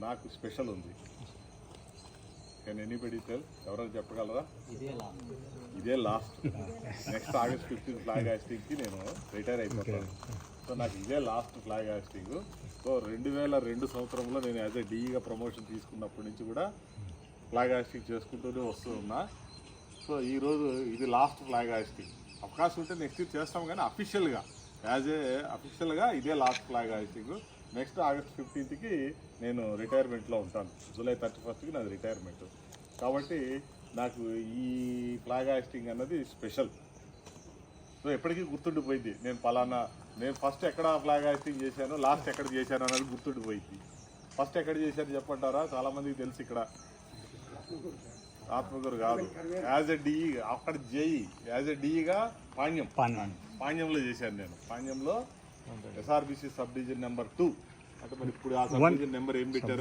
నాకు స్పెషల్ ఉంది. Can anybody tell? ఎవరైనా చెప్పగలరా? ఇదే లాస్ట్. నెక్స్ట్ August 15 ఫ్లాగ్ హాస్టింగ్కి నేను రిటైర్ అయిపోతాను. సో నాకు ఇదే లాస్ట్ ఫ్లాగ్ హాస్టింగ్. సో 2002 సంవత్సరంలో నేను యాజ్ ఏ డీఈగా ప్రమోషన్ తీసుకున్నప్పటి నుంచి కూడా ఫ్లాగ్ హాస్టింగ్ చేసుకుంటూనే వస్తూ ఉన్నా. సో ఈరోజు ఇది లాస్ట్ ఫ్లాగ్ హాస్టింగ్. అవకాశం ఉంటే నెక్స్ట్ ఇయర్ చేస్తాం, కానీ అఫీషియల్గా ఇదే last flag hastening. Next August 15కి నేను రిటైర్మెంట్లో ఉంటాను. July 31కి నాది రిటైర్మెంట్. కాబట్టి నాకు ఈ ఫ్లాగ్ హాస్టింగ్ అన్నది స్పెషల్. సో ఎప్పటికీ గుర్తుండిపోయింది. నేను ఫస్ట్ ఎక్కడ ఫ్లాగ్ హాస్టింగ్ చేశాను, లాస్ట్ ఎక్కడ చేశాను అన్నది గుర్తుండిపోయింది. ఫస్ట్ ఎక్కడ చేశాను చెప్పంటారా? చాలామందికి తెలుసు. ఇక్కడ ఆత్మకూరు కాదు, యాజ్ ఎ డిఈ అక్కడ జేఈ, యాజ్ ఎ డిఈగా పాణ్యంలో చేశాను. నేను పాణ్యంలో SRBC సబ్ డివిజన్ నెంబర్ 2. అంటే మరి ఇప్పుడు ఆ సబ్ డివిజన్ నెంబర్ ఏం పెట్టారు?